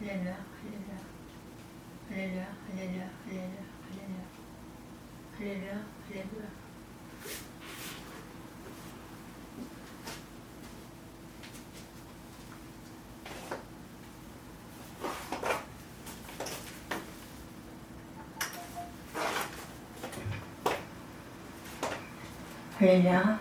할렐루야, 할렐루야, 할렐루야, 할렐루야, 할렐루야, 할렐루야, 할렐루야. 할렐루야.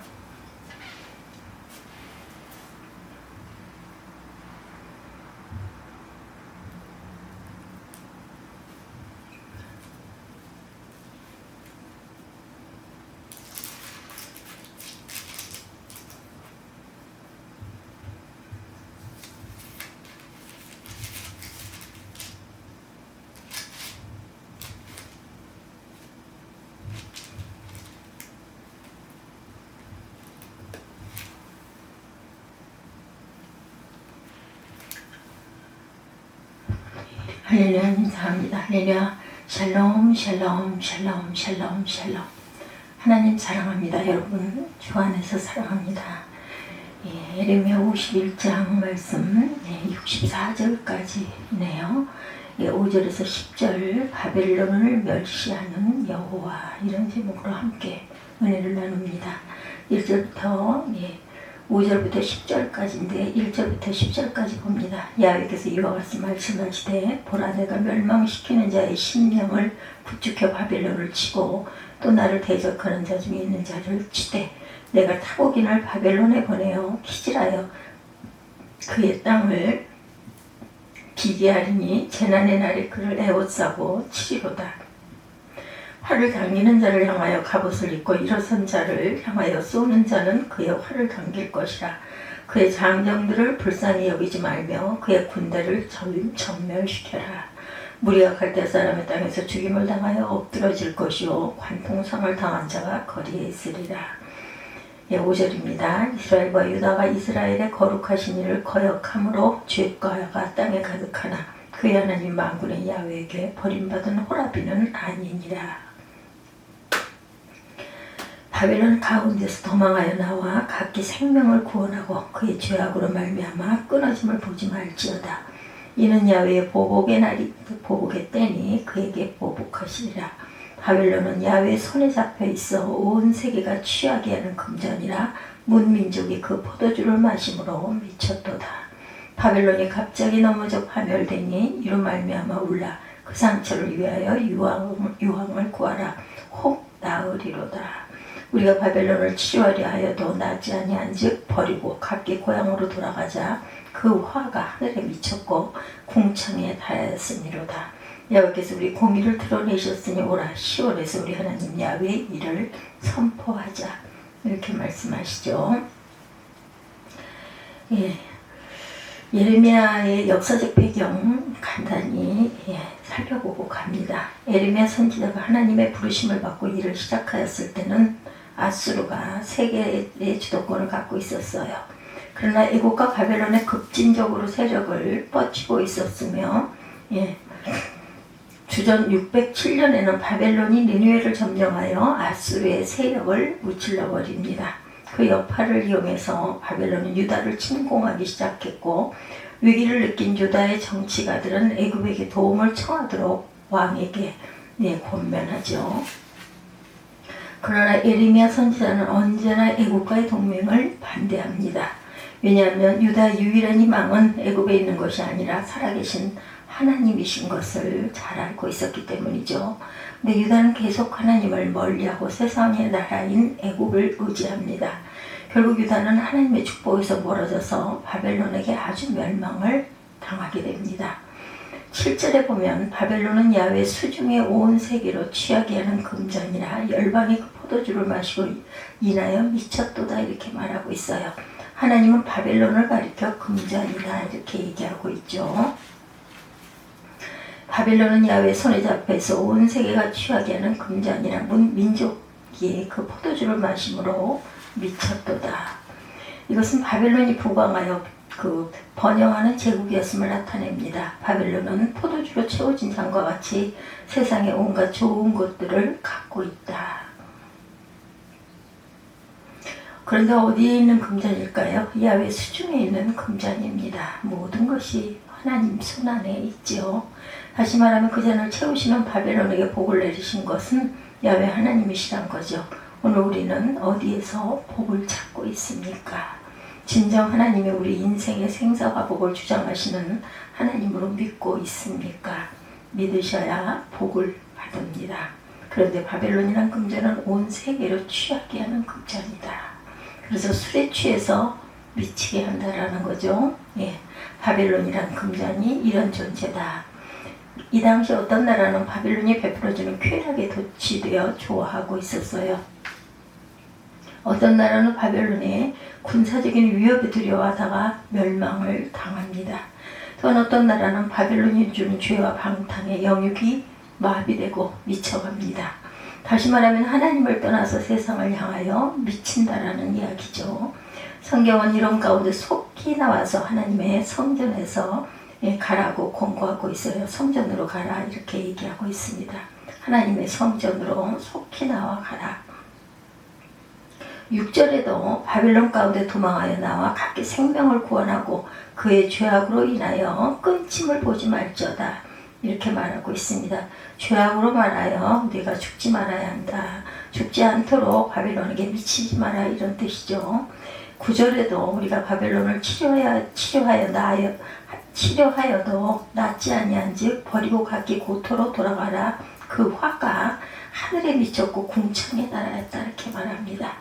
할렐루야, 감사합니다. 할렐루야. 샬롬, 샬롬, 샬롬, 샬롬, 샬롬. 하나님 사랑합니다. 여러분 주 안에서 사랑합니다. 예레미야 51장 말씀 64절까지네요. 5절에서 10절 바벨론을 멸시하는 여호와, 이런 제목으로 함께 은혜를 나눕니다. 1절부터 5절부터 10절까지인데 1절부터 10절까지 봅니다. 야훼께서 이와 같이 말씀하시되, 보라, 내가 멸망시키는 자의 심령을 부축해 바벨론을 치고 또 나를 대적하는 자 중에 있는 자를 치되, 내가 타국인을 바벨론에 보내어 기질하여 그의 땅을 비계하리니 재난의 날에 그를 에워싸고 치리로다. 활을 당기는 자를 향하여 갑옷을 입고 일어선 자를 향하여 쏘는 자는 그의 활을 당길 것이라. 그의 장정들을 불쌍히 여기지 말며 그의 군대를 전멸시켜라. 무리가 갈대 사람의 땅에서 죽임을 당하여 엎드러질 것이요 관통상을 당한 자가 거리에 있으리라. 5절입니다. 이스라엘과 유다가 이스라엘의 거룩하신 이를 거역함으로 죄가가 땅에 가득하나 그의 하나님 만군의 야훼에게 버림받은 호라비는 아니니라. 바벨론 가운데서 도망하여 나와 각기 생명을 구원하고 그의 죄악으로 말미암아 끊어짐을 보지 말지어다. 이는 야훼의 보복의 때니 그에게 보복하시리라. 바벨론은 야훼의 손에 잡혀 있어 온 세계가 취하게 하는 금전이라. 문민족이 그 포도주를 마심으로 미쳤도다. 바벨론이 갑자기 넘어져 파멸되니 이로 말미암아 울라. 그 상처를 위하여 유황을 구하라. 혹 나으리로다. 우리가 바벨론을 치료하려 하여도 나지 아니한즉 버리고 각기 고향으로 돌아가자. 그 화가 하늘에 미쳤고 궁창에 닿았으니로다. 여호와께서 우리 공의를 드러내셨으니 오라. 시온에서 우리 하나님 야훼의 일을 선포하자. 이렇게 말씀하시죠. 예레미야의 역사적 배경 간단히 살펴보고 갑니다. 예레미야 선지자가 하나님의 부르심을 받고 일을 시작하였을 때는 아수르가 세계의 주도권을 갖고 있었어요. 그러나 애국과 바벨론의 급진적으로 세력을 뻗치고 있었으며 주전 607년에는 바벨론이 니느웨를 점령하여 아수르의 세력을 무찔러 버립니다. 그 여파를 이용해서 바벨론은 유다를 침공하기 시작했고, 위기를 느낀 유다의 정치가들은 애굽에게 도움을 청하도록 왕에게 권면하죠. 그러나 예레미야 선지자는 언제나 애굽과의 동맹을 반대합니다. 왜냐하면 유다의 유일한 희망은 애굽에 있는 것이 아니라 살아계신 하나님이신 것을 잘 알고 있었기 때문이죠. 근데 유다는 계속 하나님을 멀리하고 세상의 나라인 애굽을 의지합니다. 결국 유다는 하나님의 축복에서 멀어져서 바벨론에게 아주 멸망을 당하게 됩니다. 7절에 보면 바벨론은 야훼 수중에 온 세계로 취하게 하는 금전이라 열방이 그 포도주를 마시고 인하여 미쳤도다, 이렇게 말하고 있어요. 하나님은 바벨론을 가리켜 금전이다, 이렇게 얘기하고 있죠. 바벨론은 야훼 손에 잡혀서 온 세계가 취하게 하는 금전이라 민족이 그 포도주를 마심으로 미쳤도다. 이것은 바벨론이 부강하여 번영하는 제국이었음을 나타냅니다. 바벨론은 포도주로 채워진 장과 같이 세상의 온갖 좋은 것들을 갖고 있다. 그런데 어디에 있는 금전일까요? 야훼 수중에 있는 금전입니다. 모든 것이 하나님 손안에 있지요. 다시 말하면 그 잔을 채우시면 바벨론에게 복을 내리신 것은 야훼 하나님이시란 거죠. 오늘 우리는 어디에서 복을 찾고 있습니까? 진정 하나님이 우리 인생의 생사와 복을 주장하시는 하나님으로 믿고 있습니까? 믿으셔야 복을 받습니다. 그런데 바벨론이란 금전은 온 세계로 취하게 하는 금전이다. 그래서 술에 취해서 미치게 한다라는 거죠. 예, 바벨론이란 금전이 이런 존재다. 이 당시 어떤 나라는 바벨론이 베풀어주는 쾌락에 도취되어 좋아하고 있었어요. 어떤 나라는 바벨론의 군사적인 위협에 두려워하다가 멸망을 당합니다. 또한 어떤 나라는 바벨론이 주는 죄와 방탕에 영육이 마비되고 미쳐갑니다. 다시 말하면 하나님을 떠나서 세상을 향하여 미친다라는 이야기죠. 성경은 이런 가운데 속히 나와서 하나님의 성전에서 가라고 권고하고 있어요. 성전으로 가라 이렇게 얘기하고 있습니다. 하나님의 성전으로 속히 나와 가라. 6절에도 바벨론 가운데 도망하여 나와 각기 생명을 구원하고 그의 죄악으로 인하여 끊침을 보지 말지어다 이렇게 말하고 있습니다. 죄악으로 말하여 우리가 죽지 말아야 한다. 죽지 않도록 바벨론에게 미치지 마라 이런 뜻이죠. 9절에도 우리가 바벨론을 치료하여도 낫지 아니한즉 버리고 각기 고토로 돌아가라. 그 화가 하늘에 미쳤고 궁창에 달하였다 이렇게 말합니다.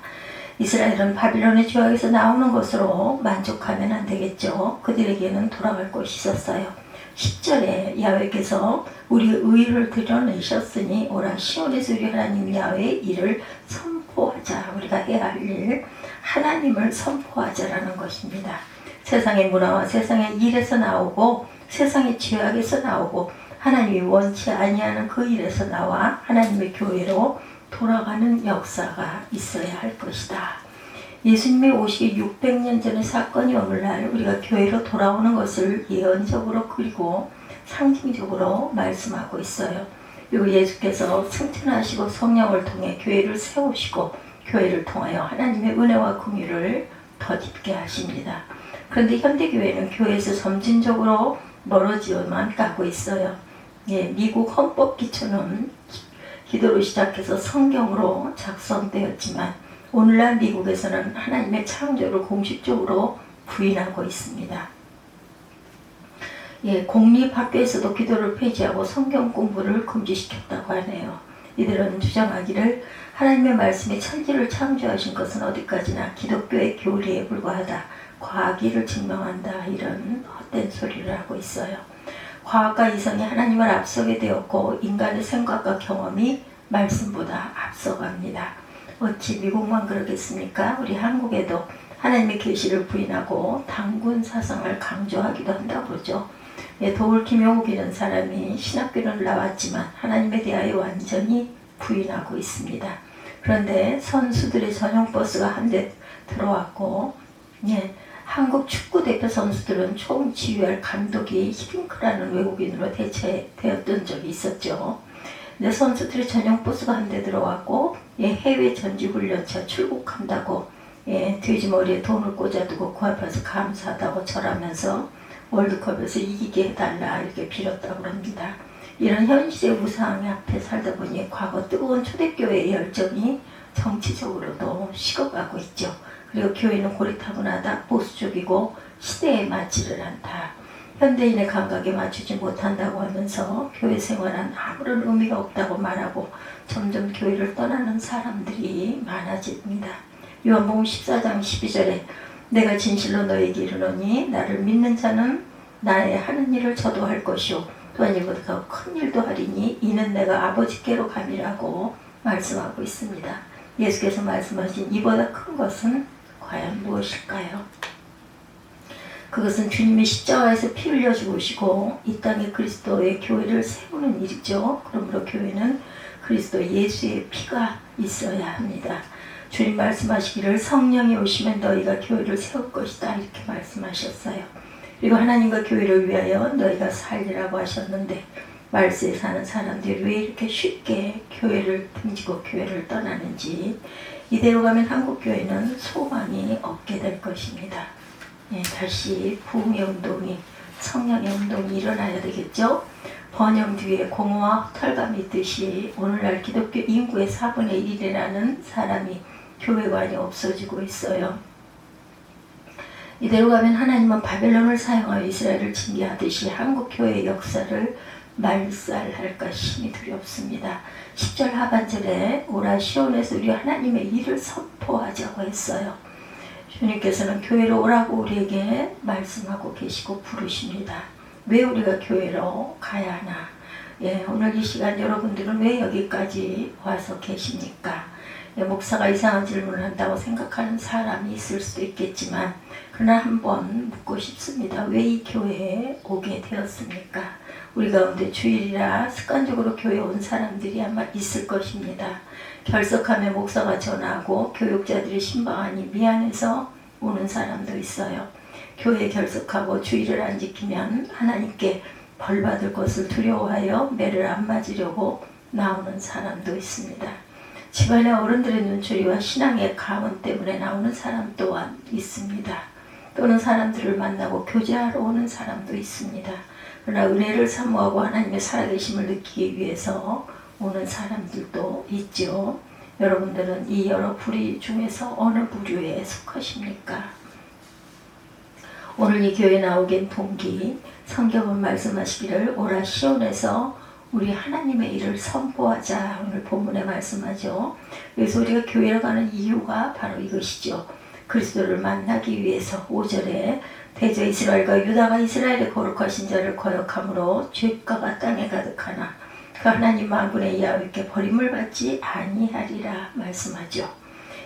이스라엘은 바빌론의 죄악에서 나오는 것으로 만족하면 안 되겠죠. 그들에게는 돌아갈 곳이 있었어요. 10절에 야훼께서 우리의 의를 드러내셨으니 오라 시온에서 우리 하나님 야훼의 일을 선포하자. 우리가 해야 할 일 하나님을 선포하자라는 것입니다. 세상의 문화와 세상의 일에서 나오고 세상의 죄악에서 나오고 하나님이 원치 아니하는 그 일에서 나와 하나님의 교회로 돌아가는 역사가 있어야 할 것이다. 예수님의 오시기 600년 전의 사건이 오늘날 우리가 교회로 돌아오는 것을 예언적으로 그리고 상징적으로 말씀하고 있어요. 그리고 예수께서 승천하시고 성령을 통해 교회를 세우시고 교회를 통하여 하나님의 은혜와 긍휼을 덧입게 하십니다. 그런데 현대교회는 교회에서 점진적으로 멀어지어만 가고 있어요. 예, 미국 헌법 기초는 기도로 시작해서 성경으로 작성되었지만 오늘날 미국에서는 하나님의 창조를 공식적으로 부인하고 있습니다. 예, 공립학교에서도 기도를 폐지하고 성경 공부를 금지시켰다고 하네요. 이들은 주장하기를 하나님의 말씀이 천지를 창조하신 것은 어디까지나 기독교의 교리에 불과하다. 과학이를 증명한다. 이런 헛된 소리를 하고 있어요. 과학과 이성이 하나님을 앞서게 되었고 인간의 생각과 경험이 말씀보다 앞서갑니다. 어찌 미국만 그러겠습니까? 우리 한국에도 하나님의 계시를 부인하고 당군 사상을 강조하기도 한다고 그러죠. 도울 김용욱이라는 사람이 신학교를 나왔지만 하나님에 대하여 완전히 부인하고 있습니다. 그런데 선수들의 전용 버스가 한 대 들어왔고 한국 축구대표 선수들은 총 지휘할 감독이 히딩크라는 외국인으로 대체되었던 적이 있었죠. 근데 선수들의 전용 버스가 한 대 들어왔고 해외 전지훈련차 출국한다고 돼지머리에 돈을 꽂아두고 그 앞에서 감사하다고 절하면서 월드컵에서 이기게 해달라 이렇게 빌었다고 합니다. 이런 현실의 우상의 앞에 살다 보니 과거 뜨거운 초대교회의 열정이 정치적으로도 식어가고 있죠. 그리고 교회는 고리타분하다, 보수적이고 시대에 맞지를 않다. 현대인의 감각에 맞추지 못한다고 하면서 교회 생활은 아무런 의미가 없다고 말하고 점점 교회를 떠나는 사람들이 많아집니다. 요한복음 14장 12절에 내가 진실로 너에게 이르노니 나를 믿는 자는 나의 하는 일을 저도 할 것이요 또한 이보다 더 큰 일도 하리니 이는 내가 아버지께로 감이라고 말씀하고 있습니다. 예수께서 말씀하신 이보다 큰 것은 과연 무엇일까요? 그것은 주님의 십자가에서 피 흘려 죽으시고 이 땅에 그리스도의 교회를 세우는 일이죠. 그러므로 교회는 그리스도 예수의 피가 있어야 합니다. 주님 말씀하시기를 성령이 오시면 너희가 교회를 세울 것이다 이렇게 말씀하셨어요. 그리고 하나님과 교회를 위하여 너희가 살리라고 하셨는데 말세에 사는 사람들이 왜 이렇게 쉽게 교회를 등지고 교회를 떠나는지 이대로 가면 한국교회는 소망이 없게 될 것입니다. 다시 부흥의 운동이 성령의 운동이 일어나야 되겠죠. 번영 뒤에 공허와 털감이 있듯이 오늘날 기독교 인구의 4분의 1이라는 사람이 교회관이 없어지고 있어요. 이대로 가면 하나님은 바벨론을 사용하여 이스라엘을 징계하듯이 한국 교회의 역사를 말살할까 심히 두렵습니다. 10절 하반절에 오라 시온에서 우리 하나님의 일을 선포하자고 했어요. 주님께서는 교회로 오라고 우리에게 말씀하고 계시고 부르십니다. 왜 우리가 교회로 가야 하나? 예, 오늘 이 시간 여러분들은 왜 여기까지 와서 계십니까? 예, 목사가 이상한 질문을 한다고 생각하는 사람이 있을 수도 있겠지만 그러나 한번 묻고 싶습니다. 왜 이 교회에 오게 되었습니까? 우리 가운데 주일이라 습관적으로 교회에 온 사람들이 아마 있을 것입니다. 결석하며 목사가 전하고 교육자들이 신방하니 미안해서 오는 사람도 있어요. 교회에 결석하고 주일을 안 지키면 하나님께 벌받을 것을 두려워하여 매를 안 맞으려고 나오는 사람도 있습니다. 집안의 어른들의 눈초리와 신앙의 가문 때문에 나오는 사람 또한 있습니다. 또는 사람들을 만나고 교제하러 오는 사람도 있습니다. 그러나 은혜를 사모하고 하나님의 살아계심을 느끼기 위해서 오는 사람들도 있죠. 여러분들은 이 여러 부류 중에서 어느 부류에 속하십니까? 오늘 이 교회에 나오긴 동기, 성경은 말씀하시기를 오라 시온에서 우리 하나님의 일을 선포하자. 오늘 본문에 말씀하죠. 그래서 우리가 교회로 가는 이유가 바로 이것이죠. 그리스도를 만나기 위해서 5절에 대저 이스라엘과 유다가 이스라엘의 거룩하신 자를 거역함으로 죄가가 땅에 가득하나 그 하나님 만군의 야훼께 버림을 받지 아니하리라 말씀하죠.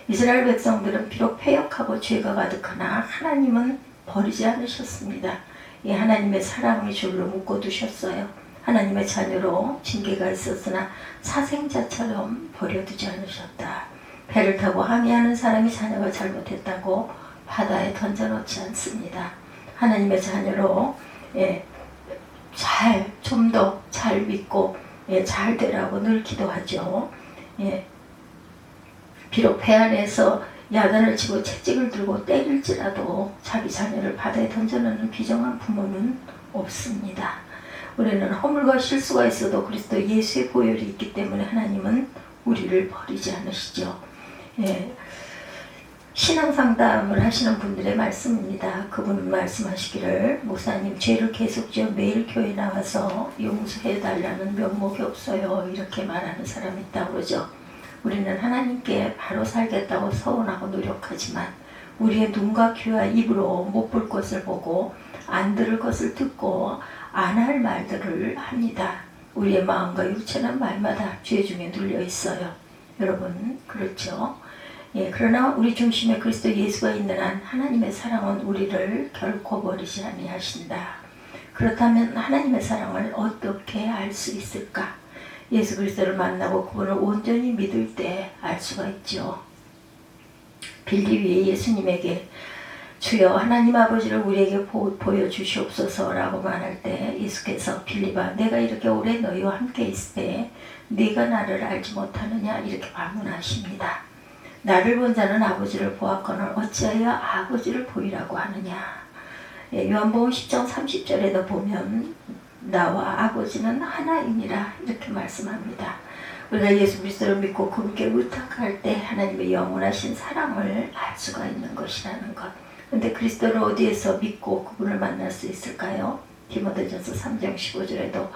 이스라엘 백성들은 비록 패역하고 죄가 가득하나 하나님은 버리지 않으셨습니다. 이 하나님의 사랑의 줄로 묶어두셨어요. 하나님의 자녀로 징계가 있었으나 사생자처럼 버려두지 않으셨다. 배를 타고 항해하는 사람이 자녀가 잘못했다고 바다에 던져놓지 않습니다. 하나님의 자녀로 좀 더 잘 믿고 잘 되라고 늘 기도하죠. 비록 배 안에서 야단을 치고 채찍을 들고 때릴지라도 자기 자녀를 바다에 던져놓는 비정한 부모는 없습니다. 우리는 허물과 실수가 있어도 그리스도 예수의 보혈이 있기 때문에 하나님은 우리를 버리지 않으시죠. 신앙상담을 하시는 분들의 말씀입니다. 그분은 말씀하시기를 목사님 죄를 계속 지어 매일 교회 나와서 용서해달라는 면목이 없어요. 이렇게 말하는 사람이 있다고 그러죠. 우리는 하나님께 바로 살겠다고 서운하고 노력하지만 우리의 눈과 귀와 입으로 못 볼 것을 보고 안 들을 것을 듣고 안 할 말들을 합니다. 우리의 마음과 육체는 말마다 죄 중에 눌려 있어요. 여러분 그렇죠? 그러나 우리 중심에 그리스도 예수가 있는 한 하나님의 사랑은 우리를 결코 버리지 아니하신다. 그렇다면 하나님의 사랑을 어떻게 알 수 있을까? 예수 그리스도를 만나고 그분을 온전히 믿을 때 알 수가 있죠. 빌립이 예수님에게 주여 하나님 아버지를 우리에게 보여주시옵소서 라고 말할 때 예수께서 빌립아 내가 이렇게 오래 너희와 함께 있을 때 네가 나를 알지 못하느냐 이렇게 반문하십니다. 나를 본 자는 아버지를 보았거늘 어찌하여 아버지를 보이라고 하느냐. 요한복음 10장 30절에도 보면 나와 아버지는 하나이니라 이렇게 말씀합니다. 우리가 예수 그리스도를 믿고 그분께 의탁할 때 하나님의 영원하신 사랑을 알 수가 있는 것이라는 것. 근데 그리스도를 어디에서 믿고 그분을 만날 수 있을까요? 디모데전서 3장 15절에도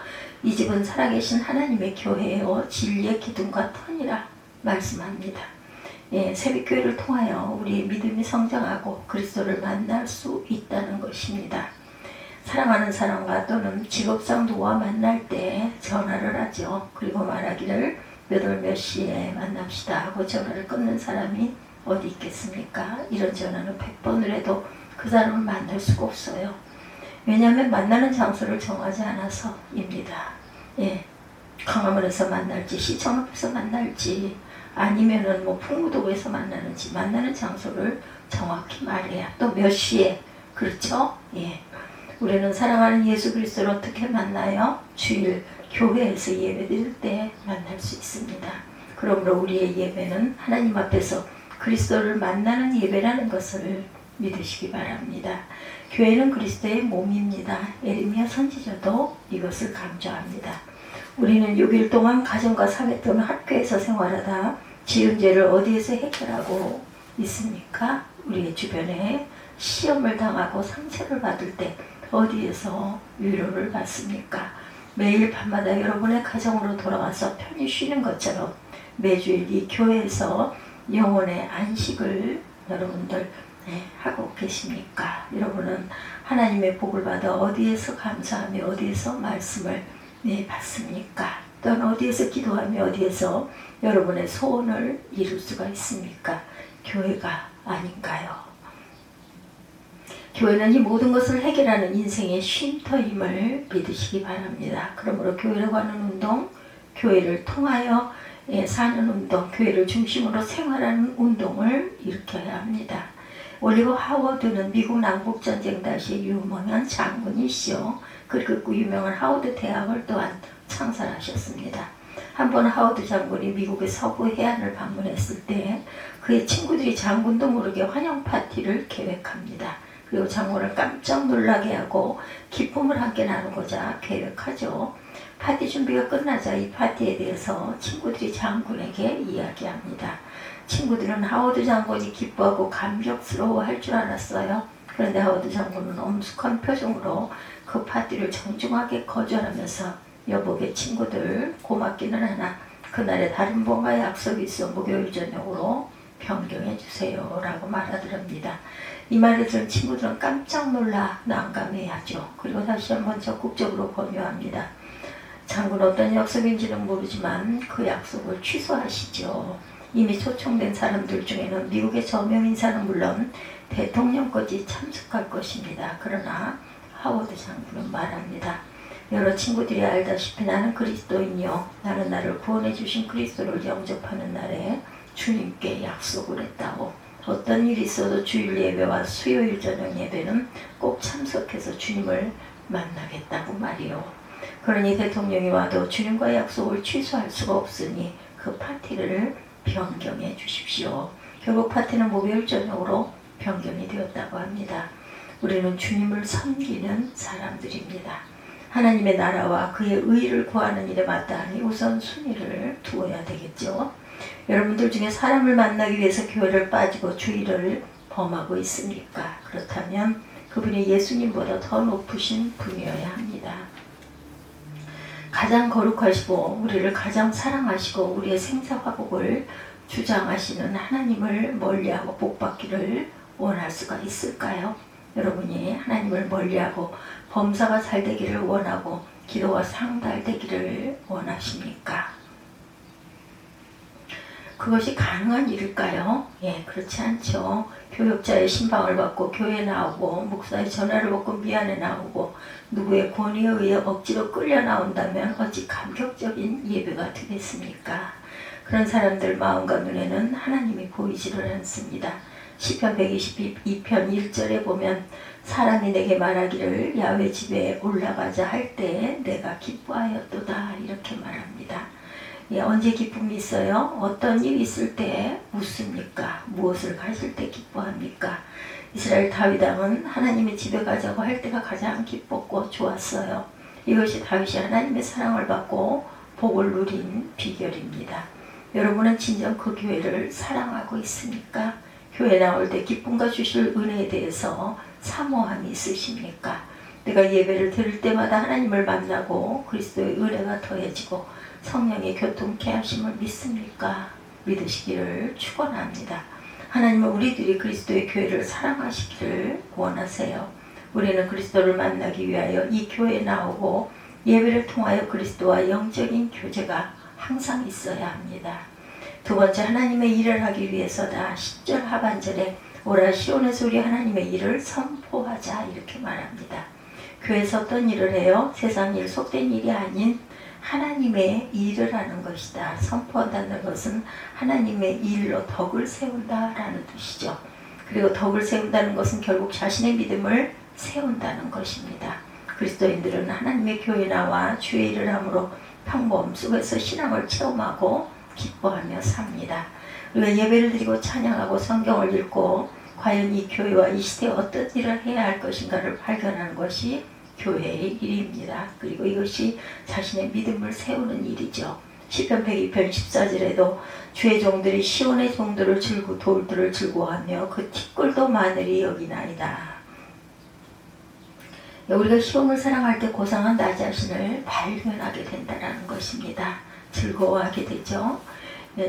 이 집은 살아계신 하나님의 교회요 진리의 기둥과 터니라 말씀합니다. 새벽교회를 통하여 우리의 믿음이 성장하고 그리스도를 만날 수 있다는 것입니다. 사랑하는 사람과 또는 직업상 누구와 만날 때 전화를 하죠. 그리고 말하기를 몇 월 몇 시에 만납시다 하고 전화를 끊는 사람이 어디 있겠습니까? 이런 전화는 100번을 해도 그 사람을 만날 수가 없어요. 왜냐하면 만나는 장소를 정하지 않아서입니다. 광화문에서 만날지 시청 앞에서 만날지 아니면은 풍무도구에서 만나는지 만나는 장소를 정확히 말해야 또 몇 시에 그렇죠? 우리는 사랑하는 예수 그리스도를 어떻게 만나요? 주일 교회에서 예배 드릴 때 만날 수 있습니다. 그러므로 우리의 예배는 하나님 앞에서 그리스도를 만나는 예배라는 것을 믿으시기 바랍니다. 교회는 그리스도의 몸입니다. 에레미야 선지자도 이것을 강조합니다. 우리는 6일 동안 가정과 사회 또는 학교에서 생활하다 지은 죄를 어디에서 해결하고 있습니까? 우리의 주변에 시험을 당하고 상처를 받을 때 어디에서 위로를 받습니까? 매일 밤마다 여러분의 가정으로 돌아와서 편히 쉬는 것처럼 매주일 이 교회에서 영혼의 안식을 여러분들 하고 계십니까? 여러분은 하나님의 복을 받아 어디에서 감사하며 어디에서 말씀을 받습니까? 또는 어디에서 기도하며 어디에서 여러분의 소원을 이룰 수가 있습니까? 교회가 아닌가요? 교회는 이 모든 것을 해결하는 인생의 쉼터임을 믿으시기 바랍니다. 그러므로 교회라고 하는 운동, 교회를 통하여 사는 운동, 교회를 중심으로 생활하는 운동을 일으켜야 합니다. 올리버 하워드는 미국 남북전쟁 당시 유명한 장군이시오. 그리고 그 유명한 하워드 대학을 또한 창설하셨습니다. 한번 하워드 장군이 미국의 서부 해안을 방문했을 때 그의 친구들이 장군도 모르게 환영 파티를 계획합니다. 그리고 장군을 깜짝 놀라게 하고 기쁨을 함께 나누고자 계획하죠. 파티 준비가 끝나자 이 파티에 대해서 친구들이 장군에게 이야기합니다. 친구들은 하워드 장군이 기뻐하고 감격스러워할 줄 알았어요. 그런데 하워드 장군은 엄숙한 표정으로 그 파티를 정중하게 거절하면서 여보게 친구들 고맙기는 하나 그날에 다른 뭔가 약속이 있어 목요일 저녁으로 변경해 주세요 라고 말하더랍니다. 이 말을 들은 친구들은 깜짝 놀라 난감해하죠. 그리고 다시 한번 적극적으로 권유합니다. 장군 어떤 약속인지는 모르지만 그 약속을 취소하시죠. 이미 초청된 사람들 중에는 미국의 저명 인사는 물론 대통령까지 참석할 것입니다. 그러나 하워드 장군은 말합니다. 여러 친구들이 알다시피 나는 그리스도인이요. 나는 나를 구원해 주신 그리스도를 영접하는 날에 주님께 약속을 했다고. 어떤 일이 있어도 주일 예배와 수요일 저녁 예배는 꼭 참석해서 주님을 만나겠다고 말이요. 그러니 대통령이 와도 주님과의 약속을 취소할 수가 없으니 그 파티를 변경해 주십시오. 결국 파티는 목요일 저녁으로 변경이 되었다고 합니다. 우리는 주님을 섬기는 사람들입니다. 하나님의 나라와 그의 의를 구하는 일에 마땅히 우선 순위를 두어야 되겠죠. 여러분들 중에 사람을 만나기 위해서 교회를 빠지고 주일을 범하고 있습니까? 그렇다면 그분이 예수님보다 더 높으신 분이어야 합니다. 가장 거룩하시고 우리를 가장 사랑하시고 우리의 생사화복을 주장하시는 하나님을 멀리하고 복받기를 원할 수가 있을까요? 여러분이 하나님을 멀리하고 범사가 잘 되기를 원하고 기도가 상달되기를 원하십니까? 그것이 가능한 일일까요? 그렇지 않죠. 교육자의 신방을 받고 교회에 나오고 목사의 전화를 받고 미안해 나오고 누구의 권위에 의해 억지로 끌려 나온다면 어찌 감격적인 예배가 되겠습니까? 그런 사람들 마음과 눈에는 하나님이 보이지를 않습니다. 시편 122편 1절에 보면 사람이 내게 말하기를 야훼 집에 올라가자 할 때 내가 기뻐하였도다 이렇게 말합니다. 언제 기쁨이 있어요? 어떤 일이 있을 때 웃습니까? 무엇을 가질 때 기뻐합니까? 이스라엘 다윗 왕은 하나님의 집에 가자고 할 때가 가장 기뻤고 좋았어요. 이것이 다윗이 하나님의 사랑을 받고 복을 누린 비결입니다. 여러분은 진정 그 교회를 사랑하고 있습니까? 교회 나올 때 기쁨과 주실 은혜에 대해서 사모함이 있으십니까? 내가 예배를 드릴 때마다 하나님을 만나고 그리스도의 은혜가 더해지고 성령의 교통케 하심을 믿습니까? 믿으시기를 축원합니다. 하나님은 우리들이 그리스도의 교회를 사랑하시기를 원하세요. 우리는 그리스도를 만나기 위하여 이 교회에 나오고 예배를 통하여 그리스도와 영적인 교제가 항상 있어야 합니다. 두 번째, 하나님의 일을 하기 위해서다. 10절 하반절에 오라 시온에서 우리 하나님의 일을 선포하자 이렇게 말합니다. 교회에서 어떤 일을 해요? 세상 일, 속된 일이 아닌 하나님의 일을 하는 것이다. 선포한다는 것은 하나님의 일로 덕을 세운다라는 뜻이죠. 그리고 덕을 세운다는 것은 결국 자신의 믿음을 세운다는 것입니다. 그리스도인들은 하나님의 교회에 나와 주의 일을 함으로 평범 속에서 신앙을 체험하고 기뻐하며 삽니다. 우리가 예배를 드리고 찬양하고 성경을 읽고 과연 이 교회와 이 시대에 어떤 일을 해야 할 것인가를 발견하는 것이 교회의 일입니다. 그리고 이것이 자신의 믿음을 세우는 일이죠. 시편 102편 14절에도 주의 종들이 시온의 종들을 돌들을 즐거워하며 그 티끌도 마늘이 여기나이다. 우리가 시온을 사랑할 때 고상한 나 자신을 발견하게 된다는 것입니다. 즐거워하게 되죠.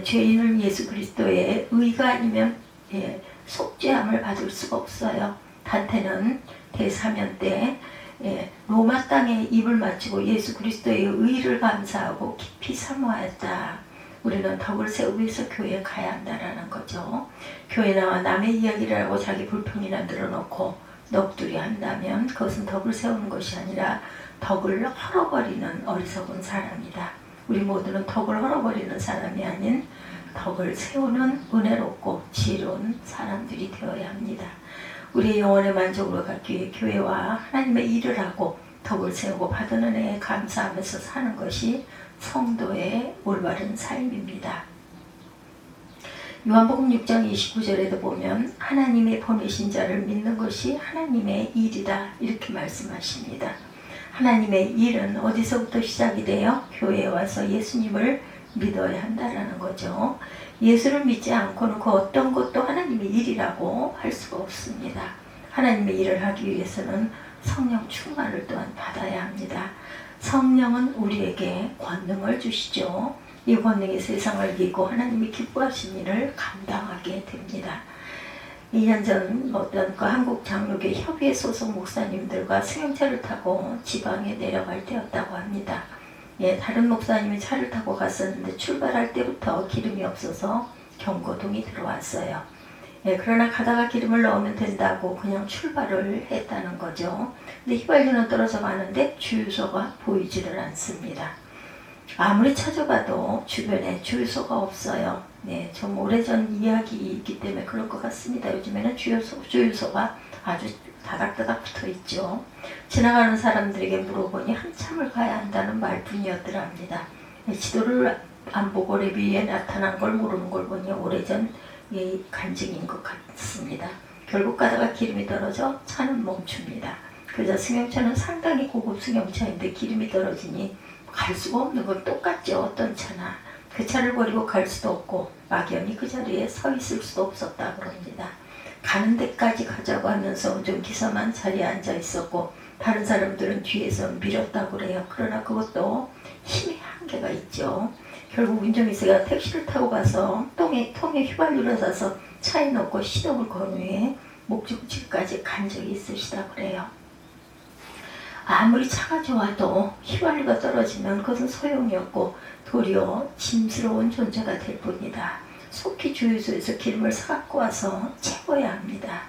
죄인은 예수 그리스도의 의가 아니면 속죄함을 받을 수가 없어요. 단테는 대사면 때 로마 땅에 입을 맞추고 예수 그리스도의 의를 감사하고 깊이 사모하였다. 우리는 덕을 세우기 위해서 교회에 가야 한다는 거죠. 교회 나와 남의 이야기를 하고 자기 불평이나 늘어놓고 넋두리 한다면 그것은 덕을 세우는 것이 아니라 덕을 헐어버리는 어리석은 사람이다. 우리 모두는 덕을 헐어버리는 사람이 아닌 덕을 세우는 은혜롭고 지혜로운 사람들이 되어야 합니다. 우리의 영혼의 만족으로 갖기 위해 교회와 하나님의 일을 하고 덕을 세우고 받은 은혜에 감사하면서 사는 것이 성도의 올바른 삶입니다. 요한복음 6장 29절에도 보면 하나님의 보내신 자를 믿는 것이 하나님의 일이다 이렇게 말씀하십니다. 하나님의 일은 어디서부터 시작이 돼요? 교회에 와서 예수님을 믿어야 한다는 거죠. 예수를 믿지 않고는 그 어떤 것도 하나님의 일이라고 할 수가 없습니다. 하나님의 일을 하기 위해서는 성령 충만을 또한 받아야 합니다. 성령은 우리에게 권능을 주시죠. 이 권능이 세상을 이기고 하나님이 기뻐하신 일을 감당하게 됩니다. 2년 전 어떤 그 한국 장로교 협의회 소속 목사님들과 승용차를 타고 지방에 내려갈 때였다고 합니다. 다른 목사님이 차를 타고 갔었는데 출발할 때부터 기름이 없어서 경고등이 들어왔어요. 그러나 가다가 기름을 넣으면 된다고 그냥 출발을 했다는 거죠. 근데 휘발유는 떨어져 가는데 주유소가 보이지를 않습니다. 아무리 찾아봐도 주변에 주유소가 없어요. 좀 오래전 이야기이기 때문에 그럴 것 같습니다. 요즘에는 주유소가 아주 다닥다닥 붙어 있죠. 지나가는 사람들에게 물어보니 한참을 가야 한다는 말뿐이었더랍니다. 지도를 안 보고 레비에 나타난 걸 모르는 걸 보니 오래전 간증인 것 같습니다. 결국 가다가 기름이 떨어져 차는 멈춥니다. 그래서 승용차는 상당히 고급 승용차인데 기름이 떨어지니 갈 수가 없는 건 똑같죠. 어떤 차나. 그 차를 버리고 갈 수도 없고 막연히 그 자리에 서 있을 수도 없었다 그럽니다. 가는 데까지 가자고 하면서 운전기사만 자리에 앉아 있었고 다른 사람들은 뒤에서 밀었다고 그래요. 그러나 그것도 힘의 한계가 있죠. 결국 운전기사가 택시를 타고 가서 통에 휘발유를 사서 차에 넣고 시동을 건 후에 목적지까지 간 적이 있으시다 그래요. 아무리 차가 좋아도 휘발유가 떨어지면 그것은 소용이 없고 도리어 짐스러운 존재가 될 뿐이다. 속히 주유소에서 기름을 사갖고 와서 채워야 합니다.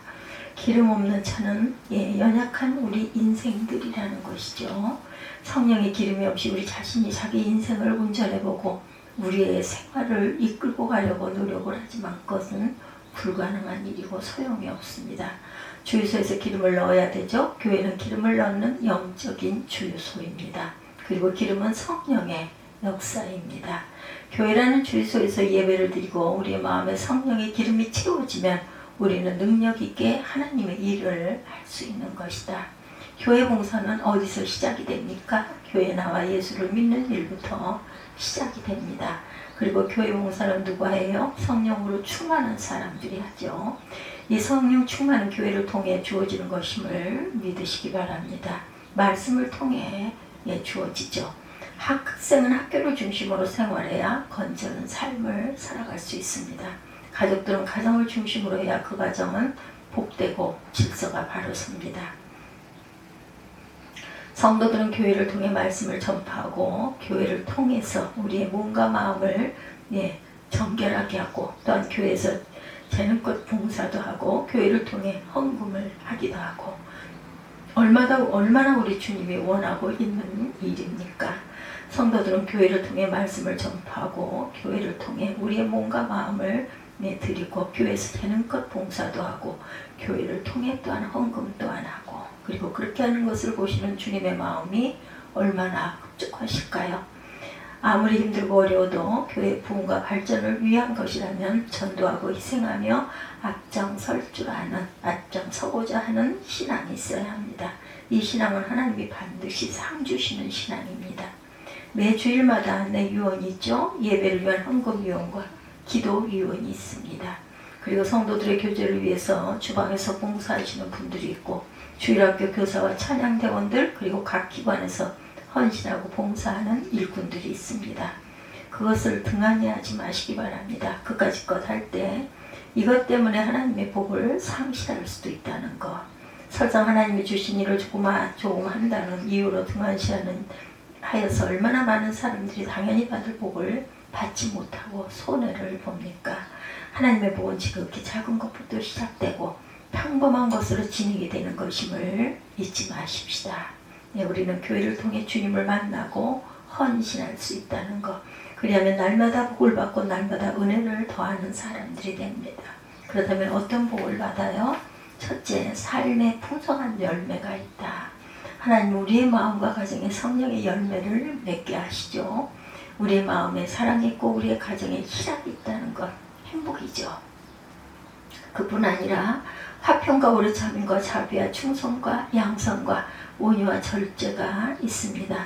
기름 없는 차는 연약한 우리 인생들이라는 것이죠. 성령의 기름이 없이 우리 자신이 자기 인생을 운전해보고 우리의 생활을 이끌고 가려고 노력을 하지만 그것은 불가능한 일이고 소용이 없습니다. 주유소에서 기름을 넣어야 되죠. 교회는 기름을 넣는 영적인 주유소입니다. 그리고 기름은 성령의 역사입니다. 교회라는 주유소에서 예배를 드리고 우리의 마음에 성령의 기름이 채워지면 우리는 능력 있게 하나님의 일을 할 수 있는 것이다. 교회 봉사는 어디서 시작이 됩니까? 교회 나와 예수를 믿는 일부터 시작이 됩니다. 그리고 교회 봉사는 누가 해요? 성령으로 충만한 사람들이 하죠. 이 성령 충만한 교회를 통해 주어지는 것임을 믿으시기 바랍니다. 말씀을 통해 주어지죠. 학생은 학교를 중심으로 생활해야 건전한 삶을 살아갈 수 있습니다. 가족들은 가정을 중심으로 해야 그 가정은 복되고 질서가 바로 섭니다. 성도들은 교회를 통해 말씀을 전파하고 교회를 통해서 우리의 몸과 마음을 정결하게 하고 또한 교회에서 재능껏 봉사도 하고 교회를 통해 헌금을 하기도 하고 얼마나 우리 주님이 원하고 있는 일입니까? 성도들은 교회를 통해 말씀을 전파하고 교회를 통해 우리의 몸과 마음을 드리고 교회에서 재능껏 봉사도 하고 교회를 통해 또한 헌금 또한 하고 그리고 그렇게 하는 것을 보시는 주님의 마음이 얼마나 흡족하실까요? 아무리 힘들고 어려워도 교회 부흥과 발전을 위한 것이라면 전도하고 희생하며 앞장서고자 하는 신앙이 있어야 합니다. 이 신앙은 하나님이 반드시 상 주시는 신앙입니다. 매 주일마다 내 유언이 있죠. 예배를 위한 헌금 유언과 기도 유언이 있습니다. 그리고 성도들의 교제를 위해서 주방에서 봉사하시는 분들이 있고 주일학교 교사와 찬양대원들 그리고 각 기관에서 헌신하고 봉사하는 일꾼들이 있습니다. 그것을 등한히 하지 마시기 바랍니다. 그까짓 것 할 때 이것 때문에 하나님의 복을 상실할 수도 있다는 것. 설령 하나님이 주신 일을 조금 한다는 이유로 하여서 얼마나 많은 사람들이 당연히 받을 복을 받지 못하고 손해를 봅니까? 하나님의 복은 지극히 작은 것부터 시작되고 평범한 것으로 진행이 되는 것임을 잊지 마십시다. 우리는 교회를 통해 주님을 만나고 헌신할 수 있다는 것. 그리하면 날마다 복을 받고 날마다 은혜를 더하는 사람들이 됩니다. 그렇다면 어떤 복을 받아요? 첫째, 삶의 풍성한 열매가 있다. 하나님 우리의 마음과 가정에 성령의 열매를 맺게 하시죠. 우리의 마음에 사랑이 있고 우리의 가정에 희락이 있다는 것 행복이죠. 그뿐 아니라 화평과 오래참음과 자비와 충성과 양선과 온유와 절제가 있습니다.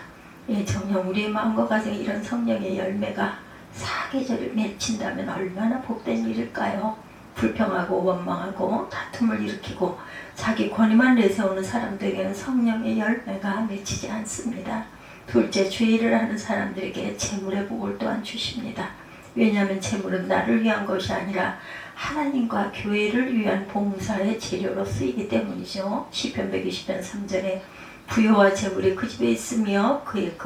정녕 우리의 마음과 가정에 이런 성령의 열매가 사계절을 맺힌다면 얼마나 복된 일일까요? 불평하고 원망하고 다툼을 일으키고 자기 권위만 내세우는 사람들에게는 성령의 열매가 맺히지 않습니다. 둘째, 죄일을 하는 사람들에게 재물의 복을 또한 주십니다. 왜냐하면 재물은 나를 위한 것이 아니라 하나님과 교회를 위한 봉사의 재료로 쓰이기 때문이죠. 시편 120편 3절에 부여와 재물이 그 집에 있으며 그의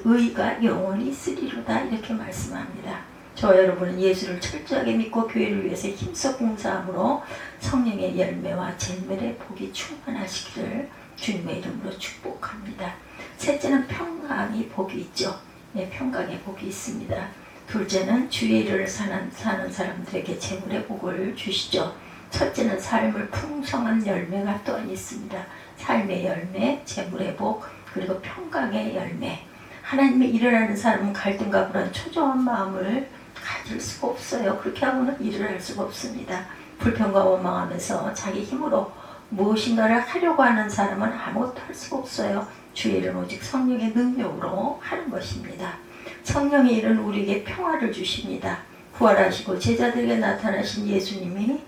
의가 영원히 있으리로다 이렇게 말씀합니다. 저와 여러분은 예수를 철저하게 믿고 교회를 위해서 힘써 봉사함으로 성령의 열매와 재물의 복이 충만하시기를 주님의 이름으로 축복합니다. 셋째는 평강의 복이 있죠. 평강의 복이 있습니다. 둘째는 주의 일을 사는 사람들에게 재물의 복을 주시죠. 첫째는 삶을 풍성한 열매가 또한 있습니다. 삶의 열매, 재물의 복, 그리고 평강의 열매. 하나님의 일을 하는 사람은 갈등과 불안, 초조한 마음을 가질 수가 없어요. 그렇게 하고는 일을 할 수가 없습니다. 불평과 원망하면서 자기 힘으로 무엇인가를 하려고 하는 사람은 아무것도 할 수가 없어요. 주의 일은 오직 성령의 능력으로 하는 것입니다. 성령의 일은 우리에게 평화를 주십니다. 부활하시고 제자들에게 나타나신 예수님이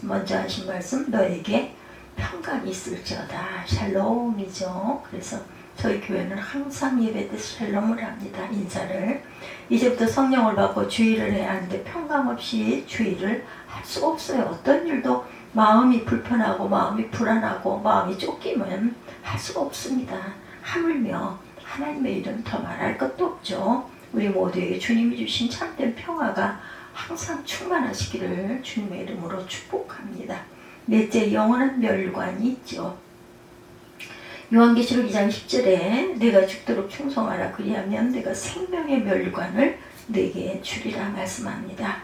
먼저 하신 말씀, 너에게 평강이 있을지어다. 샬롬이죠. 그래서 저희 교회는 항상 예배 때 샬롬을 합니다. 인사를. 이제부터 성령을 받고 주의를 해야 하는데 평강 없이 주의를 할 수가 없어요. 어떤 일도 마음이 불편하고 마음이 불안하고 마음이 쫓기면 할 수가 없습니다. 하물며 하나님의 일은 더 말할 것도 없죠. 우리 모두에게 주님이 주신 참된 평화가 항상 충만하시기를 주님의 이름으로 축복합니다. 넷째, 영원한 멸관이 있죠. 요한계시록 2장 10절에 내가 죽도록 충성하라 그리하면 내가 생명의 멸관을 내게 주리라 말씀합니다.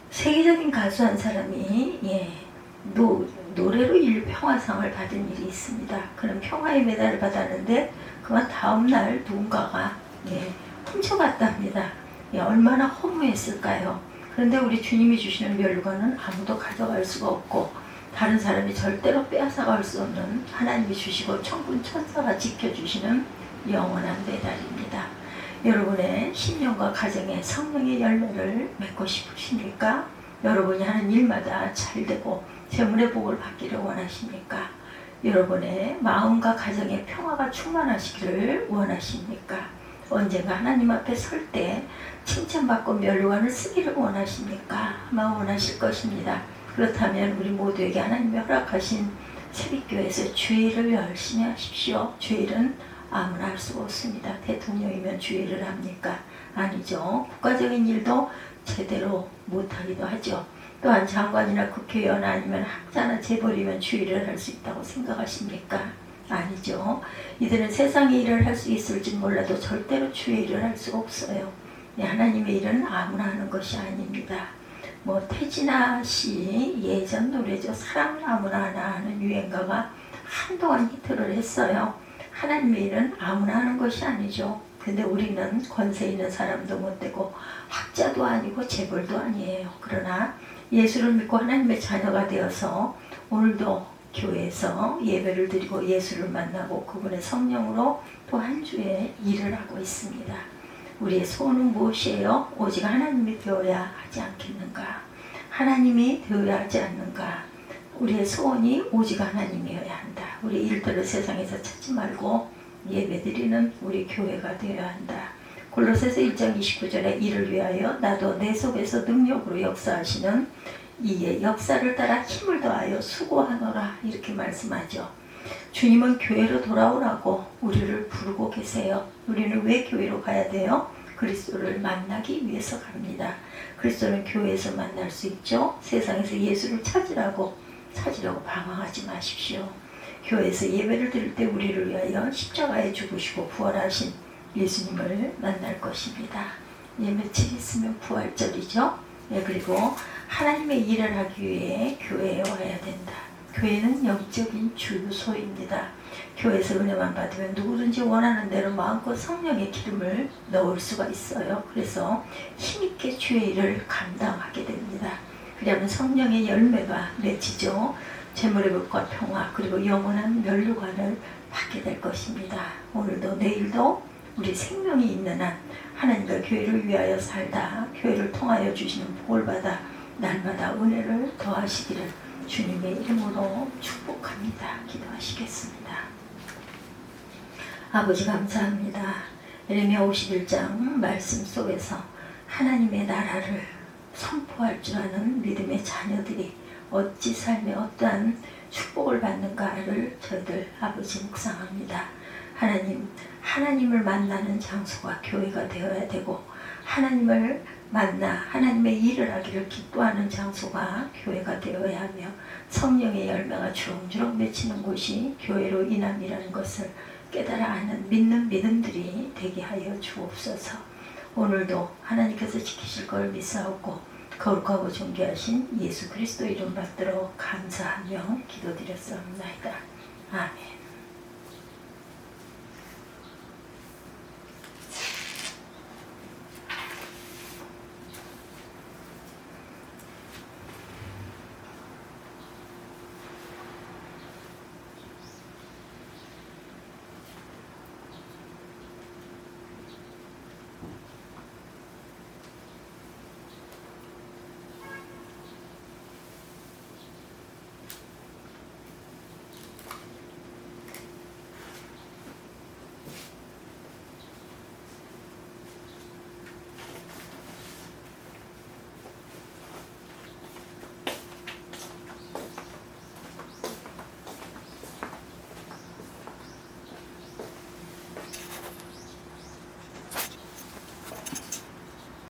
세계적인 가수 한 사람이 노래로 인류 평화상을 받은 일이 있습니다. 그는 평화의 메달을 받았는데 그만 다음날 누군가가 훔쳐갔답니다. 얼마나 허무했을까요? 그런데 우리 주님이 주시는 멸관은 아무도 가져갈 수가 없고 다른 사람이 절대로 빼앗아갈 수 없는 하나님이 주시고 천군 천사가 지켜주시는 영원한 메달입니다. 여러분의 신령과 가정에 성령의 열매를 맺고 싶으십니까? 여러분이 하는 일마다 잘되고 재물의 복을 받기를 원하십니까? 여러분의 마음과 가정에 평화가 충만하시기를 원하십니까? 언젠가 하나님 앞에 설 때 칭찬받고 멸관을 쓰기를 원하십니까? 아마 원하실 것입니다. 그렇다면 우리 모두에게 하나님이 허락하신 새벽교회에서 주일을 열심히 하십시오. 주일은 아무나 할 수가 없습니다. 대통령이면 주일을 합니까? 아니죠. 국가적인 일도 제대로 못하기도 하죠. 또한 장관이나 국회의원 아니면 학자나 재벌이면 주일을 할 수 있다고 생각하십니까? 아니죠. 이들은 세상의 일을 할 수 있을지 몰라도 절대로 주의 일을 할 수가 없어요. 하나님의 일은 아무나 하는 것이 아닙니다. 태진아 씨 예전 노래죠. 사랑은 아무나 하나 하는 유행가가 한동안 히트를 했어요. 하나님의 일은 아무나 하는 것이 아니죠. 근데 우리는 권세 있는 사람도 못 되고 학자도 아니고 재벌도 아니에요. 그러나 예수를 믿고 하나님의 자녀가 되어서 오늘도 교회에서 예배를 드리고 예수를 만나고 그분의 성령으로 또 한 주에 일을 하고 있습니다. 우리의 소원은 무엇이에요? 오직 하나님이 되어야 하지 않겠는가? 하나님이 되어야 하지 않는가? 우리의 소원이 오직 하나님이어야 한다. 우리 일들을 세상에서 찾지 말고 예배드리는 우리 교회가 되어야 한다. 골로새서 1장 29절에 이를 위하여 나도 내 속에서 능력으로 역사하시는 이의 역사를 따라 힘을 더하여 수고하노라 이렇게 말씀하죠. 주님은 교회로 돌아오라고 우리를 부르고 계세요. 우리는 왜 교회로 가야 돼요? 그리스도를 만나기 위해서 갑니다. 그리스도는 교회에서 만날 수 있죠. 세상에서 예수를 찾으려고 방황하지 마십시오. 교회에서 예배를 드릴 때 우리를 위하여 십자가에 죽으시고 부활하신 예수님을 만날 것입니다. 며칠 있으면 부활절이죠. 그리고 하나님의 일을 하기 위해 교회에 와야 된다. 교회는 영적인 주소입니다. 교회에서 은혜만 받으면 누구든지 원하는 대로 마음껏 성령의 기름을 넣을 수가 있어요. 그래서 힘있게 주의 일을 감당하게 됩니다. 그러면 성령의 열매가 맺히죠. 재물의 복과 평화 그리고 영원한 면류관을 받게 될 것입니다. 오늘도 내일도 우리 생명이 있는 한 하나님과 교회를 위하여 살다 교회를 통하여 주시는 복을 받아 날마다 은혜를 더하시기를 주님의 이름으로 축복합니다. 기도하시겠습니다. 아버지 감사합니다. 예레미야 51장 말씀 속에서 하나님의 나라를 선포할 줄 아는 믿음의 자녀들이 어찌 삶에 어떠한 축복을 받는가를 저희들 아버지 묵상합니다. 하나님을 만나는 장소가 교회가 되어야 되고 하나님을 만나 하나님의 일을 하기를 기뻐하는 장소가 교회가 되어야 하며 성령의 열매가 주렁주렁 맺히는 곳이 교회로 인함이라는 것을 깨달아 아는 믿는 믿음들이 되게 하여 주옵소서. 오늘도 하나님께서 지키실 걸 믿사옵고 거룩하고 존귀하신 예수 그리스도 이름 받들어 감사하며 기도드렸사옵나이다. 아멘.